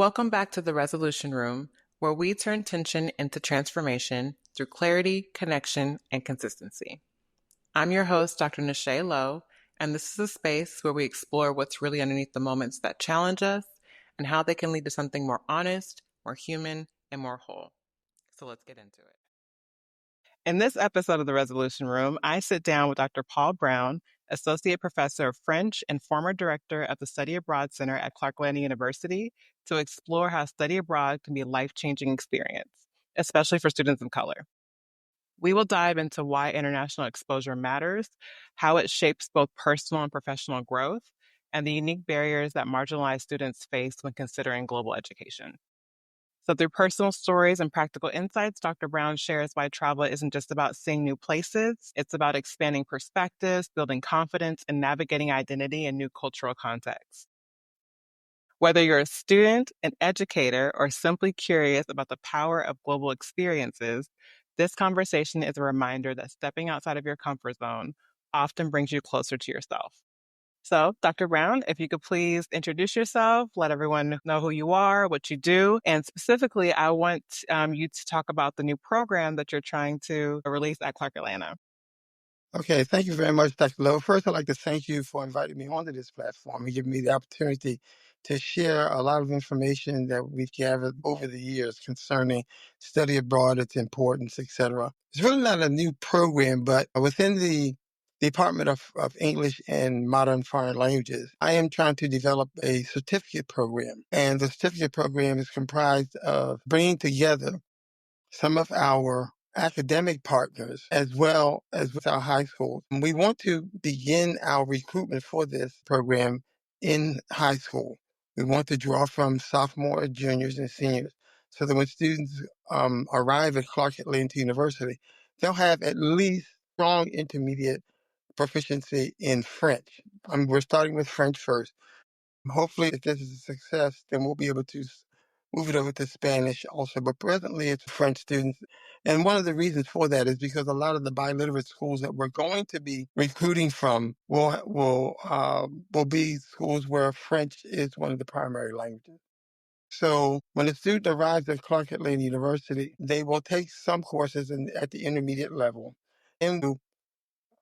Welcome back to the Resolution Room, where we turn tension into transformation through clarity, connection, and consistency. I'm your host, Dr. Nashay Lowe, and this is a space where we explore what's really underneath the moments that challenge us and how they can lead to something more honest, more human, and more whole. So let's get into it. In this episode of the Resolution Room, I sit down with Dr. Paul Brown, Associate Professor of French and former Director of the Study Abroad Center at Clark-Atlanta University, to explore how study abroad can be a life-changing experience, especially for students of color. We will dive into why international exposure matters, how it shapes both personal and professional growth, and the unique barriers that marginalized students face when considering global education. So, through personal stories and practical insights, Dr. Brown shares why travel isn't just about seeing new places, it's about expanding perspectives, building confidence, and navigating identity in new cultural contexts. Whether you're a student, an educator, or simply curious about the power of global experiences, this conversation is a reminder that stepping outside of your comfort zone often brings you closer to yourself. So, Dr. Brown, if you could please introduce yourself, let everyone know who you are, what you do, and specifically, I want you to talk about the new program that you're trying to release at Clark Atlanta. Okay, thank you very much, Dr. Lowe. First, I'd like to thank you for inviting me onto this platform and giving me the opportunity to share a lot of information that we've gathered over the years concerning study abroad, its importance, etc. It's really not a new program, but within the Department of English and Modern Foreign Languages, I am trying to develop a certificate program. And the certificate program is comprised of bringing together some of our academic partners as well as with our high schools. And we want to begin our recruitment for this program in high school. We want to draw from sophomores, juniors, and seniors so that when students arrive at Clark Atlanta University, they'll have at least strong intermediate proficiency in French. We're starting with French first. Hopefully, if this is a success, then we'll be able to move it over to Spanish also. But presently, it's French students. And one of the reasons for that is because a lot of the biliterate schools that we're going to be recruiting from will be schools where French is one of the primary languages. So when a student arrives at Clark Atlanta University, they will take some courses at the intermediate level. And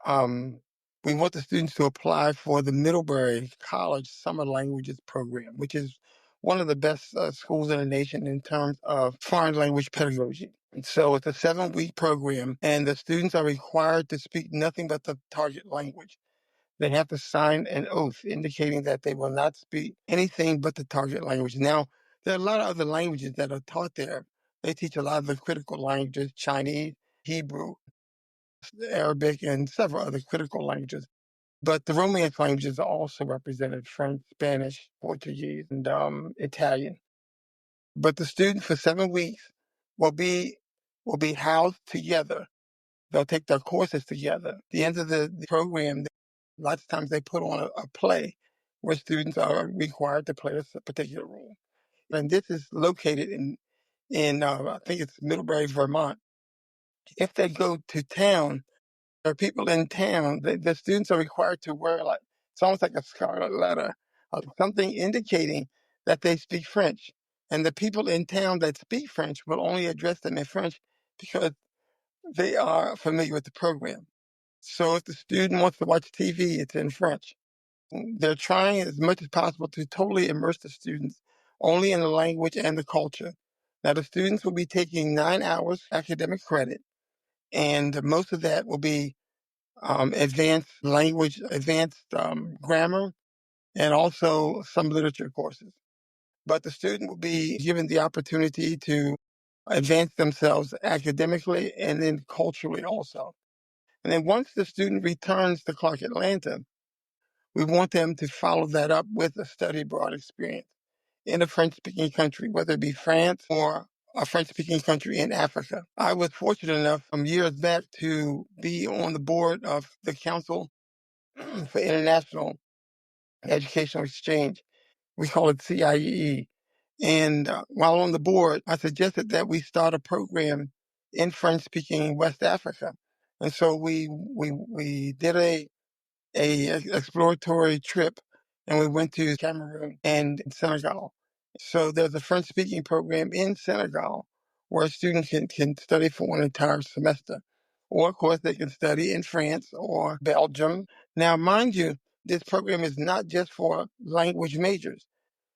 um, we want the students to apply for the Middlebury College Summer Languages Program, which is one of the best schools in the nation in terms of foreign language pedagogy. And so it's a 7-week program, and the students are required to speak nothing but the target language. They have to sign an oath indicating that they will not speak anything but the target language. Now, there are a lot of other languages that are taught there. They teach a lot of the critical languages, Chinese, Hebrew, Arabic, and several other critical languages. But the Romance languages are also represented: French, Spanish, Portuguese, and Italian. But the students for 7 weeks will be housed together. They'll take their courses together. At the end of the program, lots of times they put on a play where students are required to play a particular role. And this is located in I think it's Middlebury, Vermont. If they go to town, there are people in town, the students are required to wear, like, it's almost like a scarlet letter, something indicating that they speak French. And the people in town that speak French will only address them in French because they are familiar with the program. So if the student wants to watch TV, it's in French. They're trying as much as possible to totally immerse the students only in the language and the culture. Now, the students will be taking 9 hours academic credit, and most of that will be advanced language, advanced grammar, and also some literature courses. But the student will be given the opportunity to advance themselves academically and then culturally also. And then once the student returns to Clark Atlanta, we want them to follow that up with a study abroad experience in a French-speaking country, whether it be France or a French-speaking country in Africa. I was fortunate enough years back to be on the board of the Council for International Educational Exchange. We call it CIEE. And while on the board, I suggested that we start a program in French-speaking West Africa. And so we did a exploratory trip, and we went to Cameroon and Senegal. So there's a French speaking program in Senegal where a student can study for an entire semester. Or, of course, they can study in France or Belgium. Now, mind you, this program is not just for language majors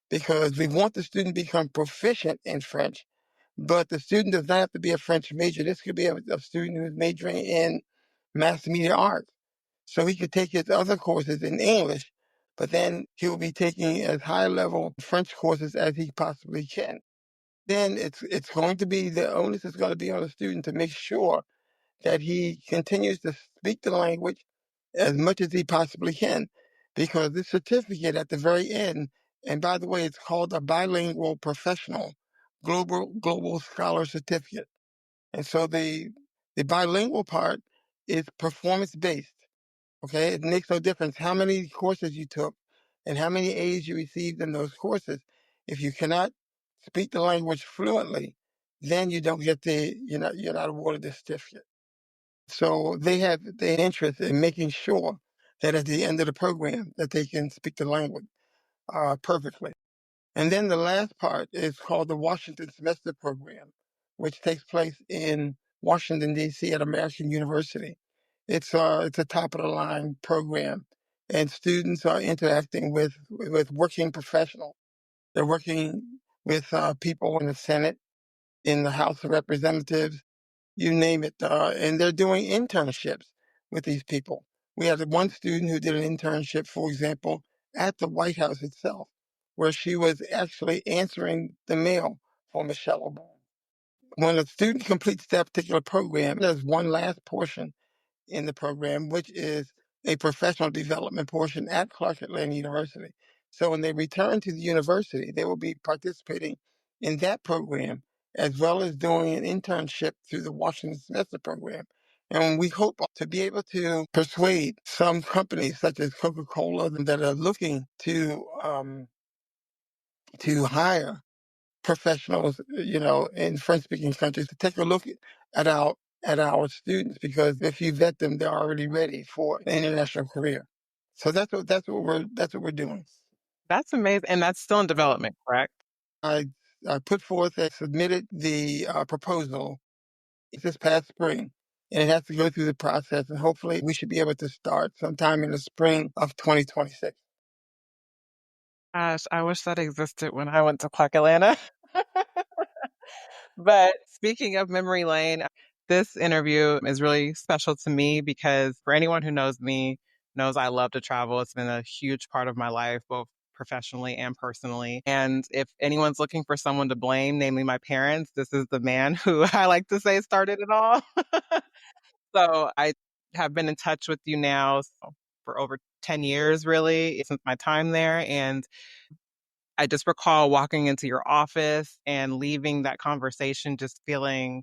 because we want the student to become proficient in French, but the student does not have to be a French major. This could be a student who's majoring in mass media arts. So he could take his other courses in English, but then he will be taking as high level French courses as he possibly can. Then it's going to be the onus is going to be on the student to make sure that he continues to speak the language as much as he possibly can, because this certificate at the very end, and by the way, it's called a bilingual professional global scholar certificate. And so the bilingual part is performance based. Okay, it makes no difference how many courses you took and how many A's you received in those courses. If you cannot speak the language fluently, then you don't get you're not awarded the certificate. So they have the interest in making sure that at the end of the program that they can speak the language perfectly. And then the last part is called the Washington Semester Program, which takes place in Washington, D.C. at American University. It's a top of the line program, and students are interacting with working professionals. They're working with people in the Senate, in the House of Representatives, you name it, and they're doing internships with these people. We had one student who did an internship, for example, at the White House itself, where she was actually answering the mail for Michelle Obama. When a student completes that particular program, there's one last portion in the program, which is a professional development portion at Clark Atlanta University. So when they return to the university, they will be participating in that program as well as doing an internship through the Washington Semester Program. And we hope to be able to persuade some companies such as Coca-Cola that are looking to hire professionals, in French-speaking countries to take a look at our students, because if you vet them, they're already ready for an international career. So that's what we're doing. That's amazing. And that's still in development, correct? I I put forth and submitted the proposal this past spring, and it has to go through the process, and hopefully we should be able to start sometime in the spring of 2026. Gosh, I wish that existed when I went to Clark Atlanta. But speaking of memory lane, this interview is really special to me because for anyone who knows me, knows I love to travel. It's been a huge part of my life, both professionally and personally. And if anyone's looking for someone to blame, namely my parents, this is the man who I like to say started it all. So I have been in touch with you now for over 10 years, really, since my time there. And I just recall walking into your office and leaving that conversation just feeling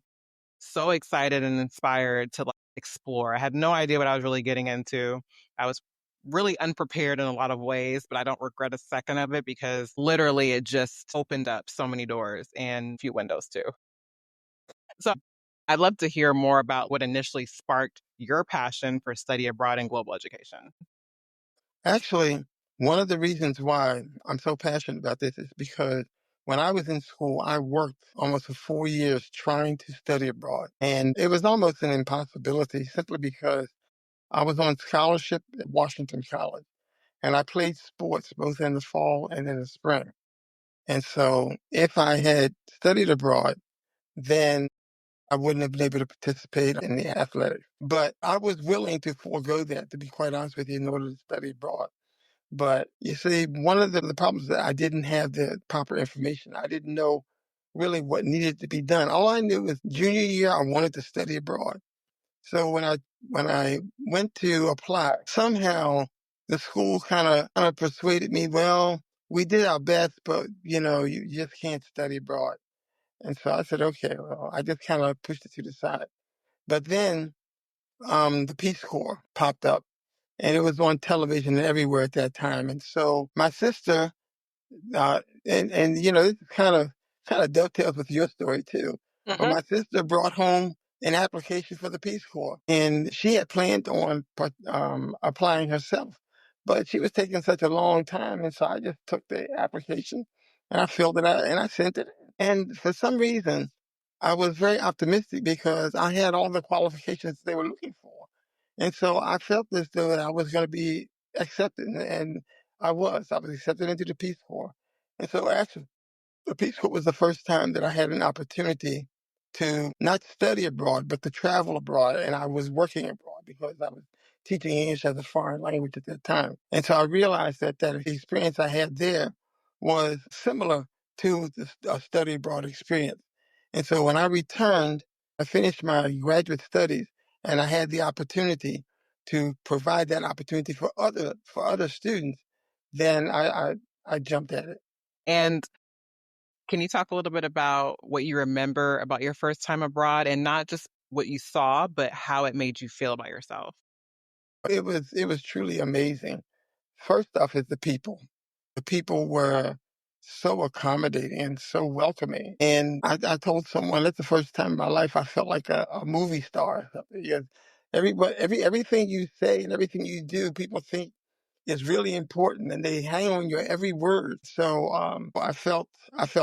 so excited and inspired to explore. I had no idea what I was really getting into. I was really unprepared in a lot of ways, but I don't regret a second of it because literally it just opened up so many doors and a few windows too. So I'd love to hear more about what initially sparked your passion for study abroad and global education. Actually, one of the reasons why I'm so passionate about this is because when I was in school, I worked almost for 4 years trying to study abroad. And it was almost an impossibility simply because I was on scholarship at Washington College and I played sports both in the fall and in the spring. And so if I had studied abroad, then I wouldn't have been able to participate in the athletics. But I was willing to forego that, to be quite honest with you, in order to study abroad. But you see, one of the problems that I didn't have the proper information. I didn't know really what needed to be done. All I knew was junior year, I wanted to study abroad. So when I went to apply, somehow the school kind of persuaded me, well, we did our best, but you just can't study abroad. And so I said, okay, well, I just kind of pushed it to the side. But then the Peace Corps popped up, and it was on television and everywhere at that time. And so my sister, and this kind of dovetails with your story too. But Hmm. my sister brought home an application for the Peace Corps, and she had planned on applying herself, but she was taking such a long time, and so I just took the application, and I filled it out and I sent it. And for some reason, I was very optimistic because I had all the qualifications they were looking for. And so I felt as though that I was going to be accepted, and I was. I was accepted into the Peace Corps. And so actually, the Peace Corps was the first time that I had an opportunity to not study abroad, but to travel abroad. And I was working abroad because I was teaching English as a foreign language at that time. And so I realized that that experience I had there was similar to the study abroad experience. And so when I returned, I finished my graduate studies and I had the opportunity to provide that opportunity for other students, then I jumped at it. And can you talk a little bit about what you remember about your first time abroad and not just what you saw, but how it made you feel about yourself? It was truly amazing. First off is the people. The people were so accommodating and so welcoming. And I told someone that's the first time in my life I felt like a movie star or something. Because everything you say and everything you do, people think is really important and they hang on your every word. So I felt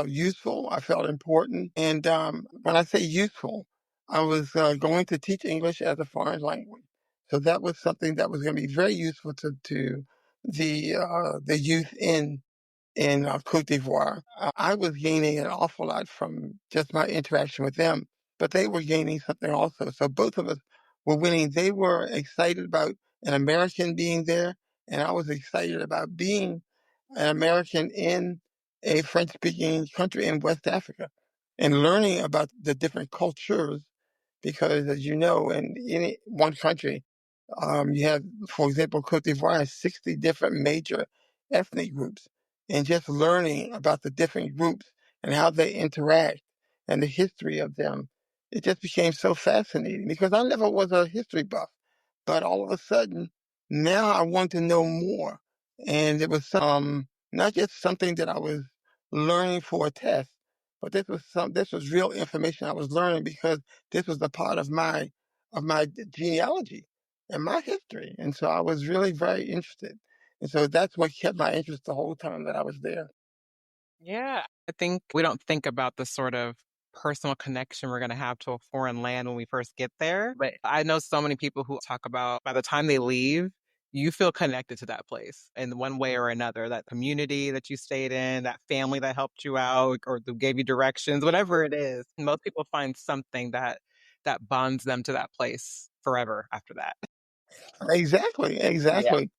useful, I felt important. And when I say useful, I was going to teach English as a foreign language. So that was something that was going to be very useful to the youth in Cote d'Ivoire. I was gaining an awful lot from just my interaction with them, but they were gaining something also. So both of us were winning. They were excited about an American being there, and I was excited about being an American in a French-speaking country in West Africa and learning about the different cultures. Because, as you know, in any one country, you have, for example, Cote d'Ivoire has 60 different major ethnic groups, and just learning about the different groups and how they interact and the history of them, it just became so fascinating because I never was a history buff, but all of a sudden, now I want to know more. And it was not just something that I was learning for a test, but this was real information I was learning because this was a part of my genealogy and my history. And so I was really very interested. And so that's what kept my interest the whole time that I was there. Yeah, I think we don't think about the sort of personal connection we're going to have to a foreign land when we first get there. But I know so many people who talk about by the time they leave, you feel connected to that place in one way or another. That community that you stayed in, that family that helped you out or who gave you directions, whatever it is. Most people find something that bonds them to that place forever after that. Exactly, Yeah. exactly.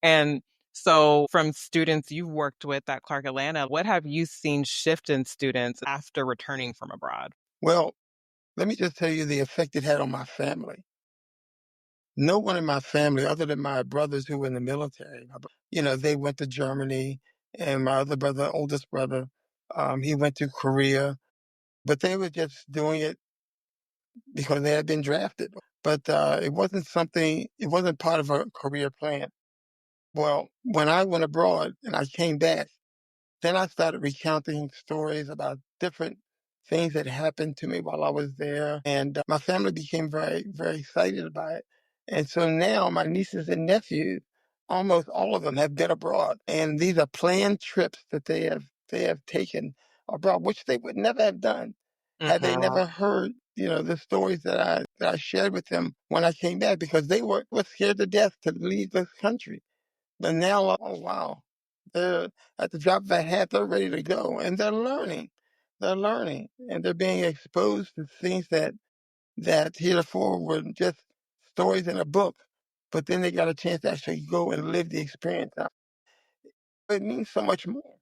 And so, from students you've worked with at Clark Atlanta, what have you seen shift in students after returning from abroad? Well, let me just tell you the effect it had on my family. No one in my family, other than my brothers who were in the military, they went to Germany, and my other brother, oldest brother, he went to Korea, but they were just doing it because they had been drafted. But it wasn't part of a career plan. Well, when I went abroad and I came back, then I started recounting stories about different things that happened to me while I was there. And my family became very, very excited about it. And so now my nieces and nephews, almost all of them have been abroad. And these are planned trips that they have taken abroad, which they would never have done had they Mhm. never heard, the stories that I shared with them when I came back because they were scared to death to leave this country. But now, oh wow, they're at the drop of a hat, they're ready to go, and they're learning. They're learning, and they're being exposed to things that heretofore were just stories in a book. But then they got a chance to actually go and live the experience out. It means so much more.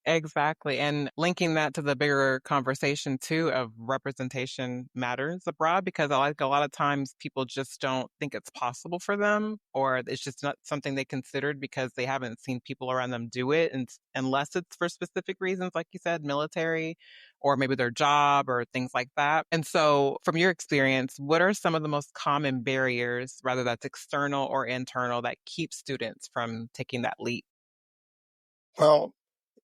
Exactly. And linking that to the bigger conversation too of representation matters abroad because I like a lot of times people just don't think it's possible for them or it's just not something they considered because they haven't seen people around them do it and unless it's for specific reasons like you said military or maybe their job or things like that. And so from your experience, what are some of the most common barriers whether that's external or internal that keep students from taking that leap? Well,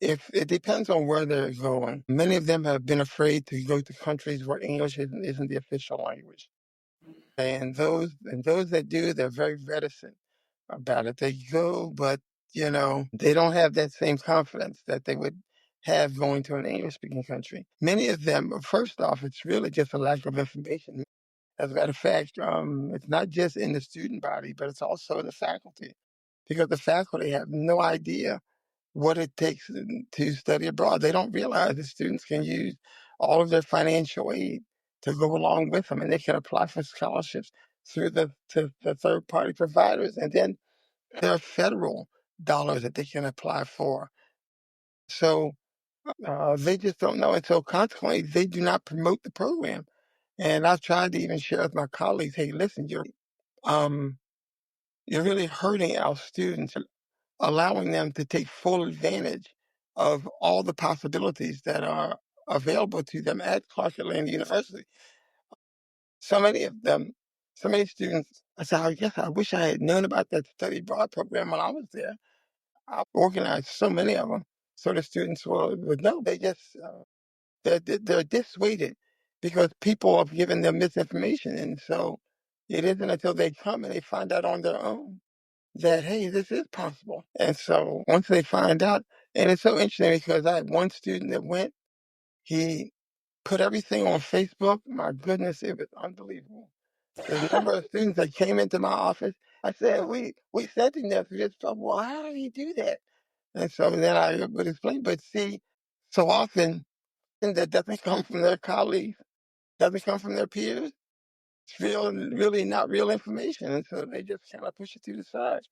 if it depends on where they're going. Many of them have been afraid to go to countries where English isn't the official language. And those that do, they're very reticent about it. They go, but they don't have that same confidence that they would have going to an English-speaking country. Many of them, first off, it's really just a lack of information. As a matter of fact, it's not just in the student body, but it's also in the faculty, because the faculty have no idea what it takes to study abroad. They don't realize that students can use all of their financial aid to go along with them, and they can apply for scholarships through the third-party providers. And then there are federal dollars that they can apply for. So they just don't know. And so consequently, they do not promote the program. And I've tried to even share with my colleagues, hey, listen, um, you're really hurting our students, allowing them to take full advantage of all the possibilities that are available to them at Clark Atlanta University. So many of them, so many students, I said, I guess I wish I had known about that study abroad program when I was there. I organized so many of them so the students would know. They just, they're dissuaded because people have given them misinformation. And so it isn't until they come and they find out on their own that, hey, this is possible. And so once they find out, and it's so interesting because I had one student that went, he put everything on Facebook. My goodness, it was unbelievable. The number of students that came into my office, I said, we sent him there through this trouble. Well, how did he do that? And so then I would explain, but see, so often that doesn't come from their colleagues, doesn't come from their peers. It's really not real information. And so they just kind of push it to the side.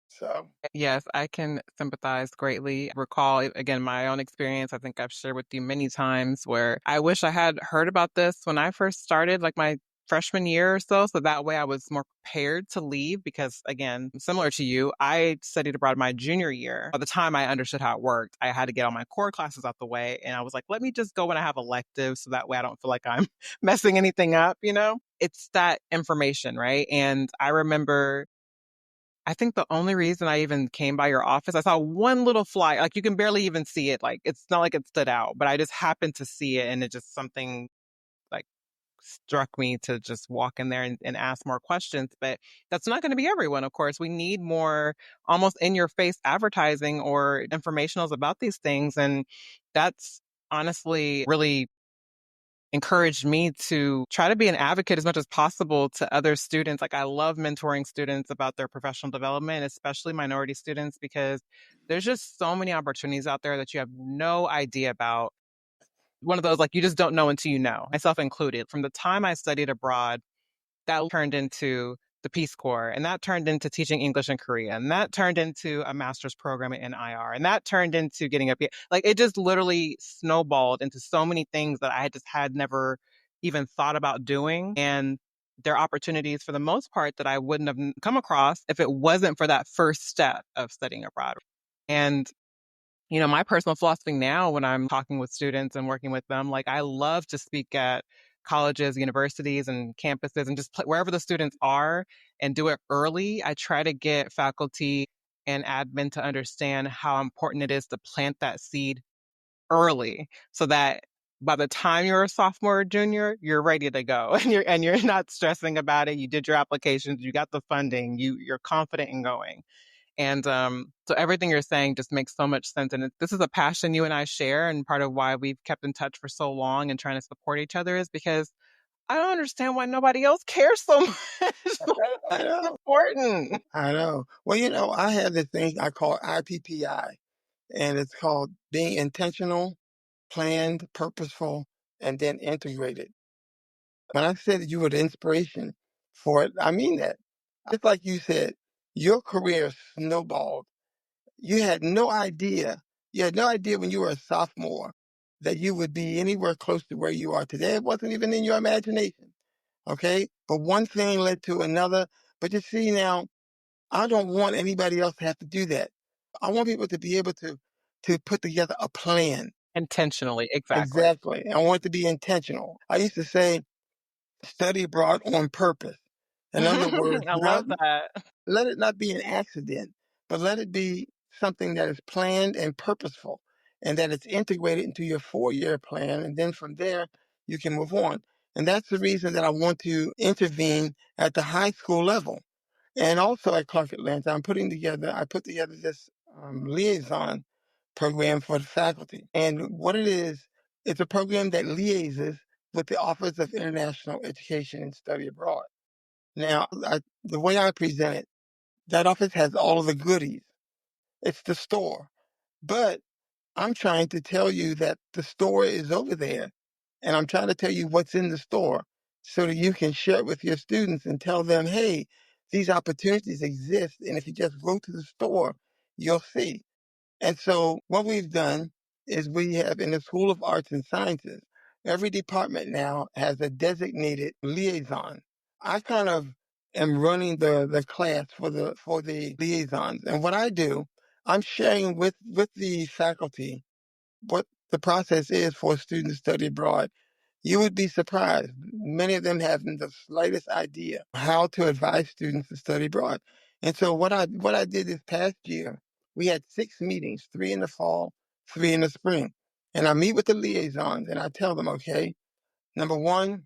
So Yes, I can sympathize greatly. Recall, again, my own experience. I think I've shared with you many times where I wish I had heard about this when I first started, like my freshman year or so. So that way I was more prepared to leave because, again, similar to you, I studied abroad my junior year. By the time I understood how it worked, I had to get all my core classes out the way. And I was like, let me just go when I have electives so that way I don't feel like I'm messing anything up, you know? It's that information, right? And I remember I think the only reason I even came by your office, I saw one little flyer, like you can barely even see it. Like it's not like it stood out, but I just happened to see it and it just something like struck me to just walk in there and ask more questions. But that's not going to be everyone, of course. We need more almost in your face advertising or informationals about these things. And that's honestly really encouraged me to try to be an advocate as much as possible to other students. Like I love mentoring students about their professional development, especially minority students, because there's just so many opportunities out there that you have no idea about. One of those, like you just don't know until you know, myself included. From the time I studied abroad, that turned into the Peace Corps, and that turned into teaching English in Korea, and that turned into a master's program in IR, and that turned into getting a like it just literally snowballed into so many things that I just had never even thought about doing, and there are opportunities for the most part that I wouldn't have come across if it wasn't for that first step of studying abroad. And my personal philosophy now when I'm talking with students and working with them, like I love to speak at colleges, universities, and campuses and just wherever the students are and do it early. I try to get faculty and admin to understand how important it is to plant that seed early so that by the time you're a sophomore or junior, you're ready to go and you're not stressing about it. You did your applications, you got the funding, you're confident in going. And so everything you're saying just makes so much sense. And this is a passion you and I share. And part of why we've kept in touch for so long and trying to support each other is because I don't understand why nobody else cares so much. I It's know, important. I know. Well, I have this thing I call IPPI, and it's called being intentional, planned, purposeful, and then integrated. When I said you were the inspiration for it, I mean that. Just like you said, your career snowballed. You had no idea. You had no idea when you were a sophomore that you would be anywhere close to where you are today. It wasn't even in your imagination. Okay. But one thing led to another. But you see now, I don't want anybody else to have to do that. I want people to be able to put together a plan. Intentionally, exactly. Exactly. I want it to be intentional. I used to say, study abroad on purpose. In other words, I not love that. let it not be an accident, but let it be something that is planned and purposeful and that it's integrated into your 4-year plan. And then from there, you can move on. And that's the reason that I want to intervene at the high school level. And also at Clark Atlanta, I put together this liaison program for the faculty. And what it is, it's a program that liaises with the Office of International Education and Study Abroad. Now, the way I present it, that office has all of the goodies. It's the store. But I'm trying to tell you that the store is over there. And I'm trying to tell you what's in the store so that you can share it with your students and tell them, hey, these opportunities exist. And if you just go to the store, you'll see. And so what we've done is we have in the School of Arts and Sciences, every department now has a designated liaison. I kind of am running the class for the liaisons. And what I do, I'm sharing with the faculty what the process is for a student to study abroad. You would be surprised. Many of them haven't the slightest idea how to advise students to study abroad. And so what I did this past year, we had 6 meetings, 3 in the fall, 3 in the spring. And I meet with the liaisons and I tell them, okay, number one,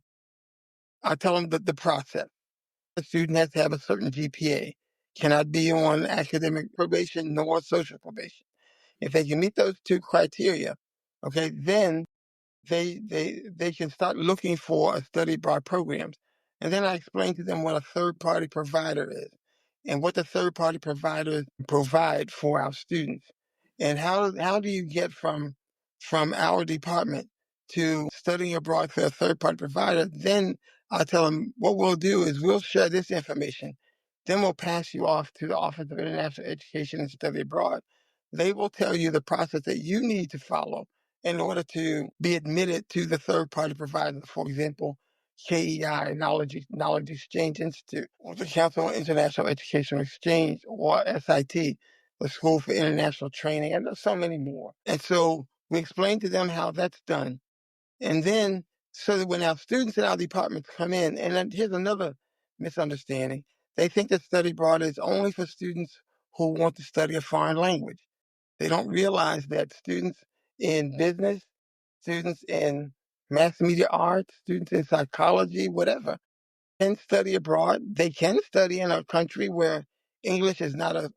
I tell them the process. The student has to have a certain GPA, cannot be on academic probation nor social probation. If they can meet those two criteria, okay, then they can start looking for a study abroad programs. And then I explain to them what a third party provider is and what the third party providers provide for our students. And how do you get from our department to studying abroad for a third party provider? Then I'll tell them what we'll do is we'll share this information. Then we'll pass you off to the Office of International Education and Study Abroad. They will tell you the process that you need to follow in order to be admitted to the third party provider, for example, KEI, Knowledge Exchange Institute, or the Council on International Educational Exchange, or SIT, the School for International Training, and there's so many more. And so we explain to them how that's done. And then, so that when our students in our departments come in, and then here's another misunderstanding, they think that study abroad is only for students who want to study a foreign language. They don't realize that students in business, students in mass media arts, students in psychology, whatever, can study abroad. They can study in a country where English is not a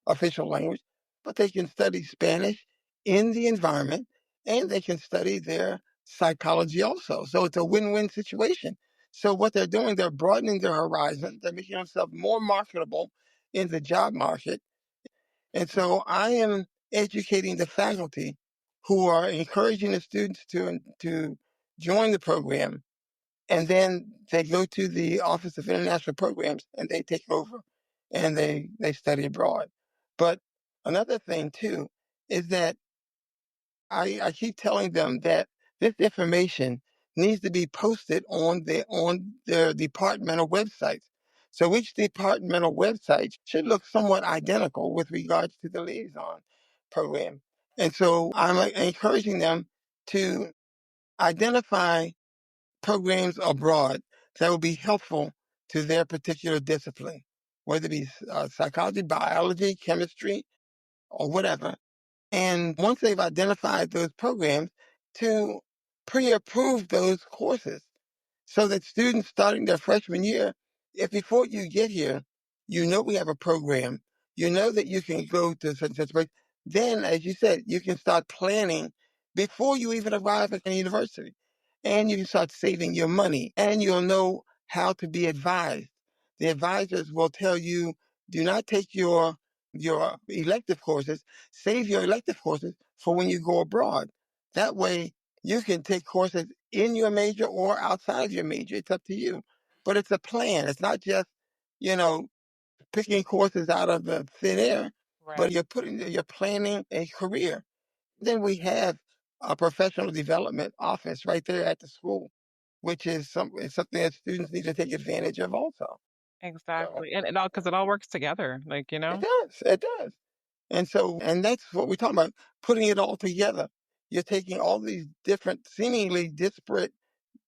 official language, but they can study Spanish in the environment and they can study their psychology also. So it's a win-win situation. So what they're doing, they're broadening their horizon. They're making themselves more marketable in the job market. And so I am educating the faculty who are encouraging the students to join the program. And then they go to the Office of International Programs and they take over and they study abroad. But another thing too is that I keep telling them that this information needs to be posted on their departmental websites. So each departmental website should look somewhat identical with regards to the liaison program. And so I'm encouraging them to identify programs abroad that will be helpful to their particular discipline, whether it be psychology, biology, chemistry, or whatever. And once they've identified those programs, to pre-approve those courses so that students starting their freshman year, if before you get here, you know we have a program, you know that you can go to such and such place, then, as you said, you can start planning before you even arrive at the university. And you can start saving your money, and you'll know how to be advised. The advisors will tell you, do not take your elective courses, save your elective courses for when you go abroad. That way, you can take courses in your major or outside of your major. It's up to you. But it's a plan. It's not just, you know, picking courses out of the thin air, but Right. you're planning a career. Then we have a professional development office right there at the school, which is it's something that students need to take advantage of also. So Exactly. And it all because it all works together, like, you it know? does. It does. And that's what we're talking about, putting it all together. You're taking all these different, seemingly disparate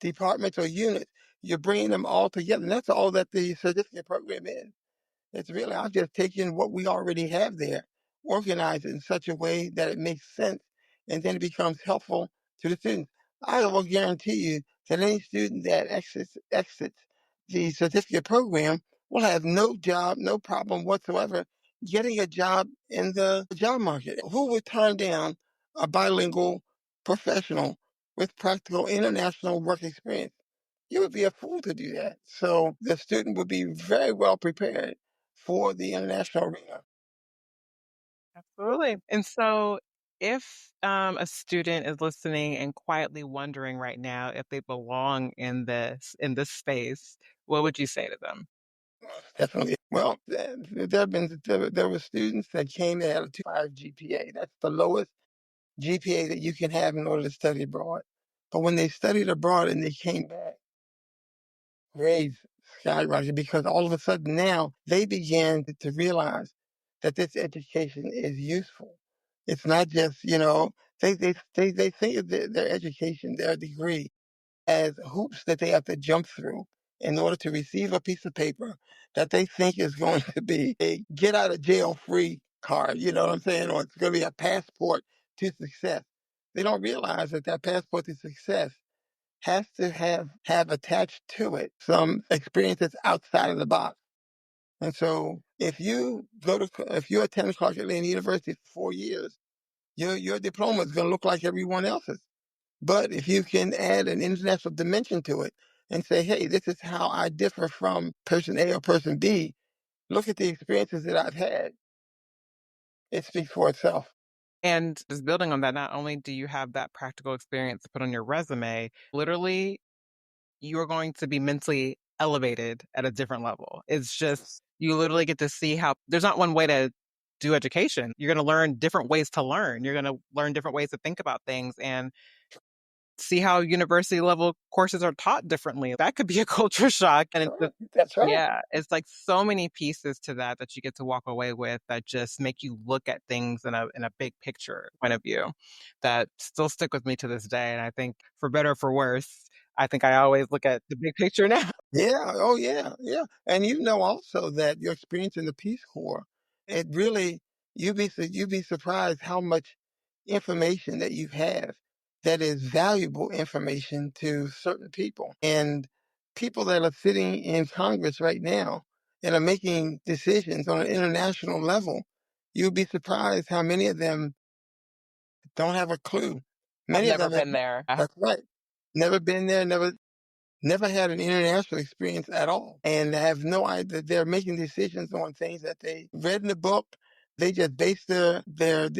departments or units, you're bringing them all together. And that's all that the certificate program is. It's really, I'm just taking what we already have there, organize it in such a way that it makes sense, and then it becomes helpful to the students. I will guarantee you that any student that exits the certificate program will have no job, no problem whatsoever getting a job in the job market. Who would turn down a bilingual professional with practical international work experience? You would be a fool to do that. So the student would be very well prepared for the international arena. Absolutely. And so, if a student is listening and quietly wondering right now if they belong in this space, what would you say to them? Definitely. Well, there were students that came that had a 2.5 GPA. That's the lowest GPA that you can have in order to study abroad. But when they studied abroad and they came back, grades skyrocketed because all of a sudden now they began to realize that this education is useful. It's not just, they think of their education, their degree, as hoops that they have to jump through in order to receive a piece of paper that they think is going to be a get out of jail free card, you know what I'm saying? Or it's going to be a passport to success. They don't realize that that passport to success has to have attached to it some experiences outside of the box. And so if you attend Clark Atlanta University for 4 years, your diploma is going to look like everyone else's. But if you can add an international dimension to it and say, hey, this is how I differ from person A or person B, look at the experiences that I've had, it speaks for itself. And just building on that, not only do you have that practical experience to put on your resume, literally, you are going to be mentally elevated at a different level. It's just, you literally get to see how there's not one way to do education. You're going to learn different ways to learn. You're going to learn different ways to think about things and see how university level courses are taught differently. That could be a culture shock. And it's just, That's right. yeah, it's like so many pieces to that you get to walk away with that just make you look at things in a big picture point of view that still stick with me to this day. And I think for better or for worse, I think I always look at the big picture now. Yeah. Oh, yeah. Yeah. And you know also that your experience in the Peace Corps, it really you'd be surprised how much information that you have that is valuable information to certain people and people that are sitting in Congress right now and are making decisions on an international level. You'd be surprised how many of them don't have a clue. I've Many of never them have, been there. that's right, never been there, never had an international experience at all and have no idea they're making decisions on things that they read in the book. They just base their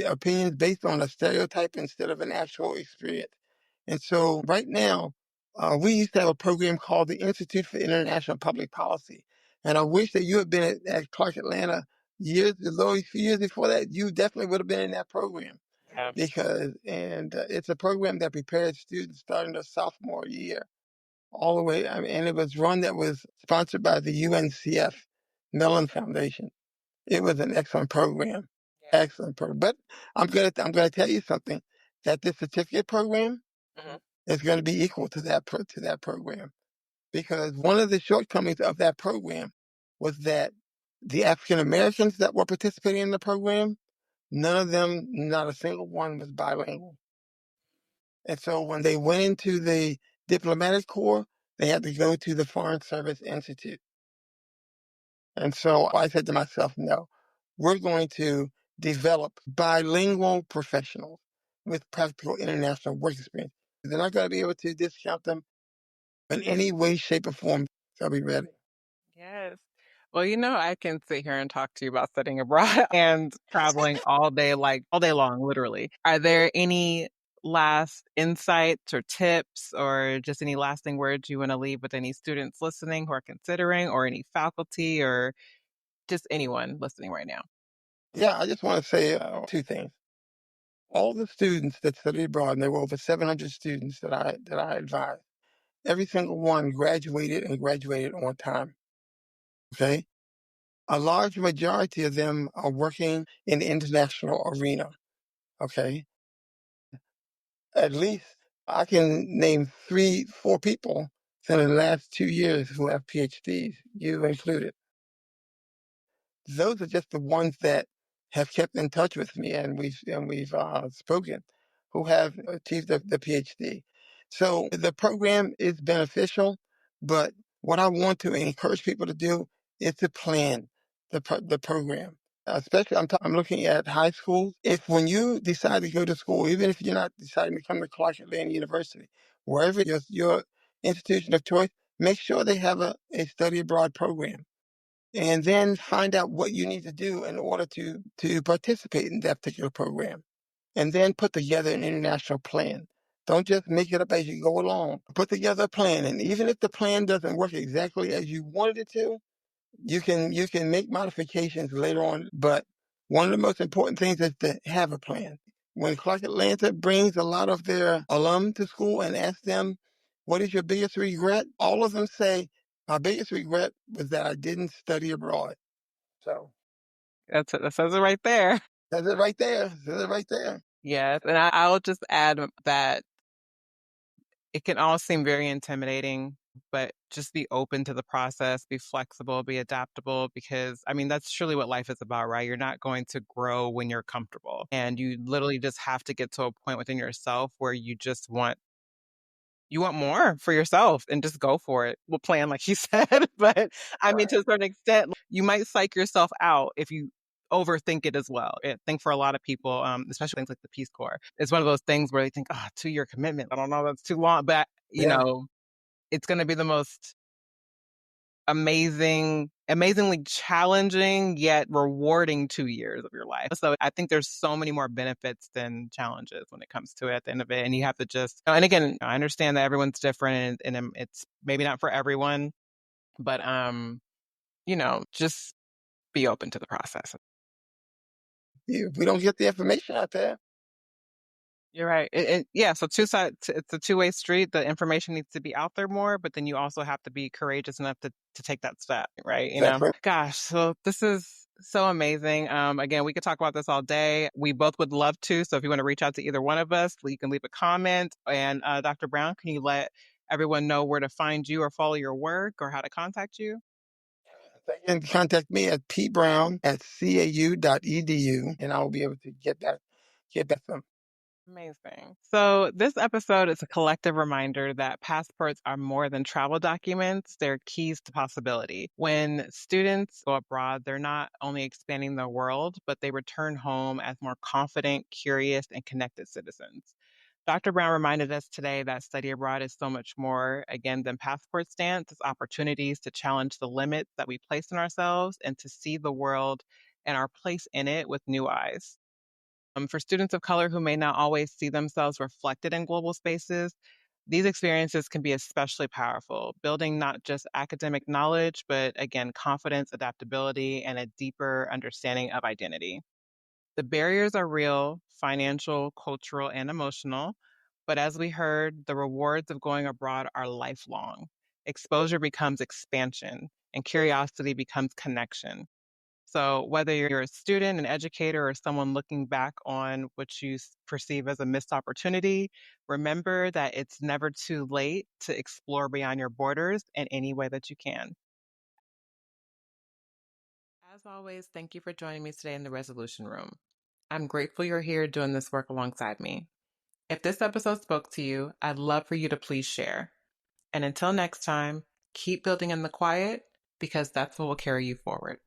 opinions based on a stereotype instead of an actual experience. And so right now, we used to have a program called the Institute for International Public Policy. And I wish that you had been at Clark Atlanta a few years before that. You definitely would have been in that program Yeah. it's a program that prepares students starting their sophomore year all the way. I mean, and it was one that was sponsored by the UNCF Mellon Foundation. It was an excellent program, Yeah. excellent program. But I'm gonna tell you something that this certificate program Mhm. is going to be equal to to that program because one of the shortcomings of that program was that the African Americans that were participating in the program, none of them, not a single one, was bilingual. And so when they went into the diplomatic corps, they had to go to the Foreign Service Institute. And so I said to myself, no, we're going to develop bilingual professionals with practical international work experience. They're not going to be able to discount them in any way, shape, or form. They'll be ready. Yes. Well, I can sit here and talk to you about studying abroad and traveling all day, like all day long, literally. Are there any last insights or tips or just any lasting words you want to leave with any students listening who are considering, or any faculty, or just anyone listening right now? Yeah, I just want to say two things. All the students that studied abroad, and there were over 700 students that I advised, every single one graduated and graduated on time. Okay. A large majority of them are working in the international arena. Okay. At least I can name three, four people in the last 2 years who have PhDs, you included. Those are just the ones that have kept in touch with me and we've spoken, who have achieved the PhD. So the program is beneficial, but what I want to encourage people to do is to plan the program. especially I'm looking at high schools. If when you decide to go to school, even if you're not deciding to come to Clark Atlanta University, wherever your institution of choice, make sure they have a study abroad program. And then find out what you need to do in order to participate in that particular program. And then put together an international plan. Don't just make it up as you go along. Put together a plan. And even if the plan doesn't work exactly as you wanted it to, you can make modifications later on. But one of the most important things is to have a plan. When Clark Atlanta brings a lot of their alum to school and asks them, what is your biggest regret? All of them say, my biggest regret was that I didn't study abroad. So That says it right there. that's it right there. That's it right there. Yes, and I'll just add that it can all seem very intimidating, but just be open to the process, be flexible, be adaptable, because I mean, that's truly what life is about, right? You're not going to grow when you're comfortable. And you literally just have to get to a point within yourself where you want more for yourself and just go for it. We'll plan, like you said. But I mean, Right. to a certain extent, you might psych yourself out if you overthink it as well. I think for a lot of people, especially things like the Peace Corps, it's one of those things where they think, oh, 2-year commitment. I don't know, that's too long. But, Yeah. it's going to be the most amazingly challenging yet rewarding 2 years of your life. So I think there's so many more benefits than challenges when it comes to it at the end of it. And you have to just, and again, I understand that everyone's different and it's maybe not for everyone, but just be open to the process. If we don't get the information out there, You're right. Yeah. So two sides. It's a two-way street. The information needs to be out there more, but then you also have to be courageous enough to take that step, right? exactly. Gosh. So this is so amazing. Again, we could talk about this all day. We both would love to. So if you want to reach out to either one of us, you can leave a comment. And Dr. Brown, can you let everyone know where to find you or follow your work or how to contact you? They can contact me at pbrown@cau.edu, and I will be able to get back to them. Amazing. So, this episode is a collective reminder that passports are more than travel documents, they're keys to possibility. When students go abroad, they're not only expanding their world, but they return home as more confident, curious, and connected citizens. Dr. Brown reminded us today that study abroad is so much more, again, than passport stamps. It's opportunities to challenge the limits that we place in ourselves and to see the world and our place in it with new eyes. For students of color who may not always see themselves reflected in global spaces, these experiences can be especially powerful, building not just academic knowledge, but again, confidence, adaptability, and a deeper understanding of identity. The barriers are real, financial, cultural, and emotional. But as we heard, the rewards of going abroad are lifelong. Exposure becomes expansion, and curiosity becomes connection. So, whether you're a student, an educator, or someone looking back on what you perceive as a missed opportunity, remember that it's never too late to explore beyond your borders in any way that you can. As always, thank you for joining me today in the Resolution Room. I'm grateful you're here doing this work alongside me. If this episode spoke to you, I'd love for you to please share. And until next time, keep building in the quiet because that's what will carry you forward.